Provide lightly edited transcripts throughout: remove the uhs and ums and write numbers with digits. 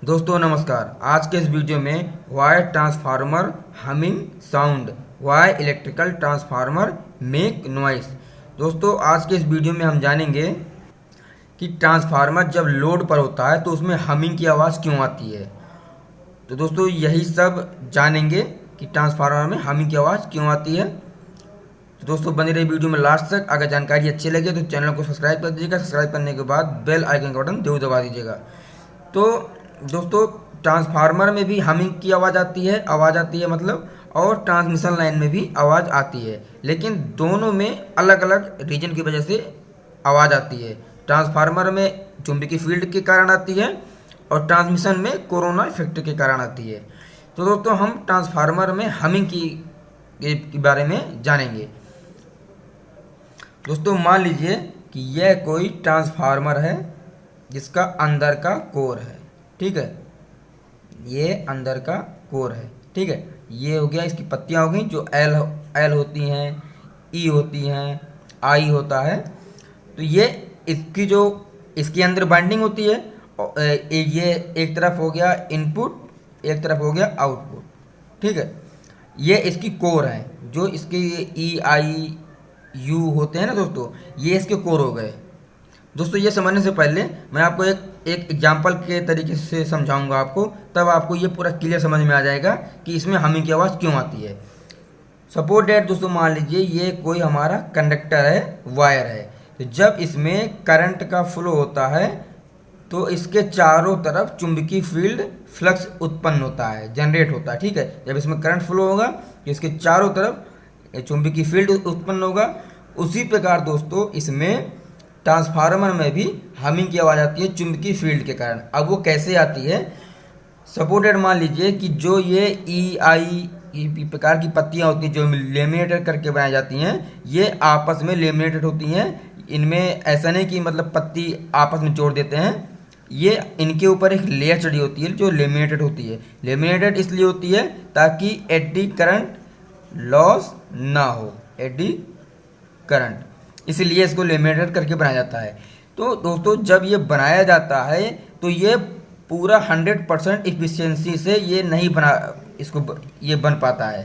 दोस्तों नमस्कार। आज के इस वीडियो में why transformer humming sound, why electrical transformer make noise. दोस्तों आज के इस वीडियो में हम जानेंगे कि ट्रांसफार्मर जब लोड पर होता है तो उसमें हमिंग की आवाज़ क्यों आती है। तो दोस्तों यही सब जानेंगे कि ट्रांसफार्मर में हमिंग की आवाज़ क्यों आती है। तो दोस्तों बने रहिए वीडियो में लास्ट तक। अगर जानकारी अच्छी लगे तो चैनल को सब्सक्राइब कर दीजिएगा। सब्सक्राइब करने के बाद बेल आइकन का बटन जरूर दबा दीजिएगा। तो दोस्तों ट्रांसफार्मर में भी हमिंग की आवाज़ आती है मतलब, और ट्रांसमिशन लाइन में भी आवाज़ आती है, लेकिन दोनों में अलग अलग रीजन की वजह से आवाज़ आती है। ट्रांसफार्मर में चुंबकीय फील्ड के कारण आती है और ट्रांसमिशन में कोरोना इफेक्ट के कारण आती है। तो दोस्तों हम ट्रांसफार्मर में हमिंग के बारे में जानेंगे। दोस्तों मान लीजिए कि यह कोई ट्रांसफार्मर है जिसका अंदर का कोर है, ठीक है। ये अंदर का कोर है, ठीक है। ये हो गया, इसकी पत्तियां हो गई जो एल होती हैं, ई होती हैं, आई होता है। तो ये इसकी जो इसके अंदर बाइंडिंग होती है। और ये एक तरफ हो गया इनपुट, एक तरफ हो गया आउटपुट, ठीक है। ये इसकी कोर है, जो इसके ई आई यू होते हैं ना दोस्तों, ये इसके कोर हो गए। दोस्तों ये समझने से पहले मैं आपको एक एग्जाम्पल के तरीके से समझाऊंगा आपको, तब आपको ये पूरा क्लियर समझ में आ जाएगा कि इसमें हमिंग की आवाज़ क्यों आती है। सपोज दैट दोस्तों मान लीजिए ये कोई हमारा कंडक्टर है, वायर है। तो जब इसमें करंट का फ्लो होता है तो इसके चारों तरफ चुंबकीय फील्ड फ्लक्स उत्पन्न होता है, जनरेट होता है, ठीक है। जब इसमें करंट फ्लो होगा तो इसके चारों तरफ चुंबकीय फील्ड उत्पन्न होगा। उसी प्रकार दोस्तों इसमें ट्रांसफार्मर में भी हमिंग की आवाज़ आती है चुंबकीय फील्ड के कारण। अब वो कैसे आती है, सपोर्टेड मान लीजिए कि जो ये ई आई प्रकार की पत्तियां होती हैं जो लेमिनेटेड करके बनाई जाती हैं, ये आपस में लेमिनेटेड होती हैं। इनमें ऐसा नहीं कि मतलब पत्ती आपस में जोड़ देते हैं, ये इनके ऊपर एक लेयर चढ़ी होती है जो लेमिनेटेड होती है। लेमिनेटेड इसलिए होती है ताकि एडी करंट लॉस ना हो, एडी करंट, इसीलिए इसको लेमिनेटेड करके बनाया जाता है। तो दोस्तों जब ये बनाया जाता है तो ये पूरा 100% इफिशियंसी से ये नहीं ये बन पाता है।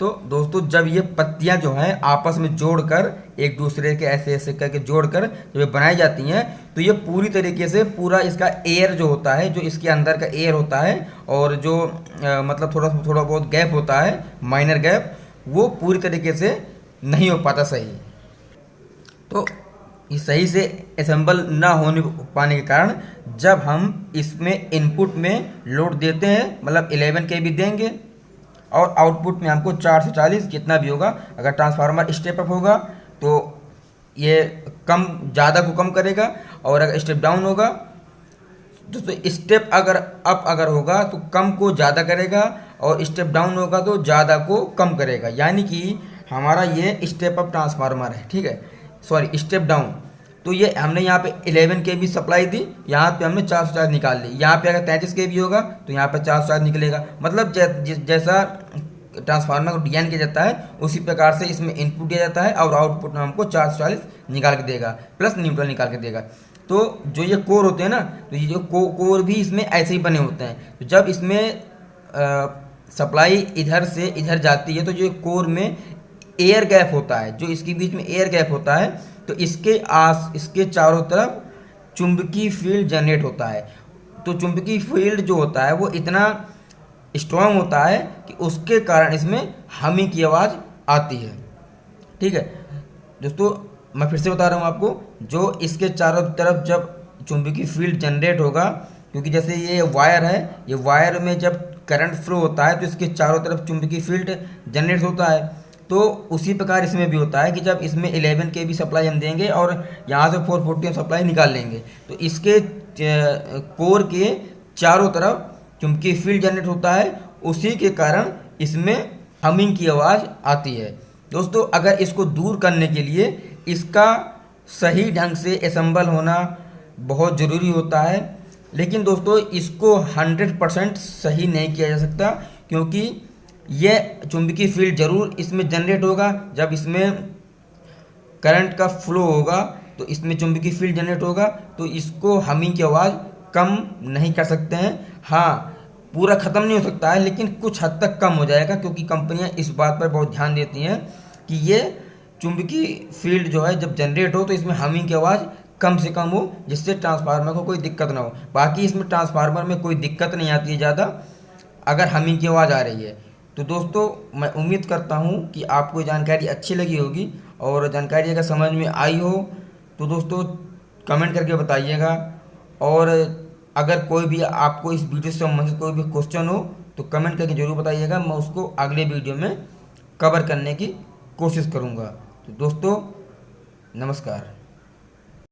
तो दोस्तों जब ये पत्तियां जो हैं आपस में जोड़कर एक दूसरे के ऐसे ऐसे करके जोड़कर जब ये बनाई जाती हैं तो ये पूरी तरीके से पूरा इसका एयर जो होता है, जो इसके अंदर का एयर होता है और जो मतलब थोड़ा बहुत गैप होता है, माइनर गैप, वो पूरी तरीके से नहीं हो पाता सही। तो ये सही से असेंबल ना होने पाने के कारण जब हम इसमें इनपुट में लोड देते हैं, मतलब 11 kV देंगे और आउटपुट में हमको 4 से 40 जितना भी होगा, अगर ट्रांसफार्मर स्टेप अप होगा तो ये ज़्यादा को कम करेगा, और अगर स्टेप डाउन होगा तो स्टेप अगर होगा तो कम को ज़्यादा करेगा, और स्टेप डाउन होगा तो ज़्यादा को कम करेगा। यानी कि हमारा ये स्टेप अप ट्रांसफार्मर है, ठीक है, सॉरी स्टेप डाउन। तो ये हमने यहाँ पे 11 kV सप्लाई दी, यहाँ पे हमने 440 निकाल ली। यहाँ पे अगर 33 kV होगा तो यहाँ पे 440 निकलेगा। मतलब जैसा ट्रांसफार्मर को डिजाइन किया जाता है उसी प्रकार से इसमें इनपुट दिया जाता है और आउटपुट में हमको 440 निकाल के देगा, प्लस न्यूट्रल निकाल के देगा। तो जो ये कोर होते हैं ना, तो ये जो कोर भी इसमें ऐसे ही बने होते हैं। तो जब इसमें सप्लाई इधर से इधर जाती है तो जो कोर में एयर गैप होता है, जो इसके बीच में एयर गैप होता है, तो इसके चारों तरफ चुंबकीय फील्ड जनरेट होता है। तो चुंबकीय फील्ड जो होता है वो इतना स्ट्रांग होता है कि उसके कारण इसमें हमिंग की आवाज़ आती है, ठीक है। दोस्तों मैं फिर से बता रहा हूँ आपको, जो इसके चारों तरफ जब चुंबकीय फील्ड जनरेट होगा, क्योंकि जैसे ये वायर है, ये वायर में जब करंट फ्लो होता है तो इसके चारों तरफ चुंबकीय फील्ड जनरेट होता है। तो उसी प्रकार इसमें भी होता है कि जब इसमें 11 kV सप्लाई हम देंगे और यहाँ से 440 सप्लाई निकाल लेंगे तो इसके कोर के चारों तरफ चुंबकीय फील्ड जनरेट होता है, उसी के कारण इसमें हमिंग की आवाज़ आती है। दोस्तों अगर इसको दूर करने के लिए इसका सही ढंग से असेंबल होना बहुत ज़रूरी होता है, लेकिन दोस्तों इसको 100% सही नहीं किया जा सकता, क्योंकि ये चुंबकीय फील्ड जरूर इसमें जनरेट होगा। जब इसमें करंट का फ्लो होगा तो इसमें चुंबकीय फील्ड जनरेट होगा, तो इसको हमिंग की आवाज़ कम नहीं कर सकते हैं। हाँ, पूरा ख़त्म नहीं हो सकता है, लेकिन कुछ हद तक कम हो जाएगा, क्योंकि कंपनियां इस बात पर बहुत ध्यान देती हैं कि ये चुंबकीय फील्ड जो है जब जनरेट हो तो इसमें हमिंग की आवाज़ कम से कम हो, जिससे ट्रांसफार्मर को कोई दिक्कत ना हो। बाकी इसमें ट्रांसफार्मर में कोई दिक्कत नहीं आती है ज़्यादा, अगर हमिंग की आवाज़ आ रही है। तो दोस्तों, मैं उम्मीद करता हूँ कि आपको जानकारी अच्छी लगी होगी, और जानकारी अगर समझ में आई हो तो दोस्तों कमेंट करके बताइएगा। और अगर कोई भी आपको इस वीडियो से संबंधित कोई भी क्वेश्चन हो तो कमेंट करके ज़रूर बताइएगा, मैं उसको अगले वीडियो में कवर करने की कोशिश करूँगा। तो दोस्तों, नमस्कार।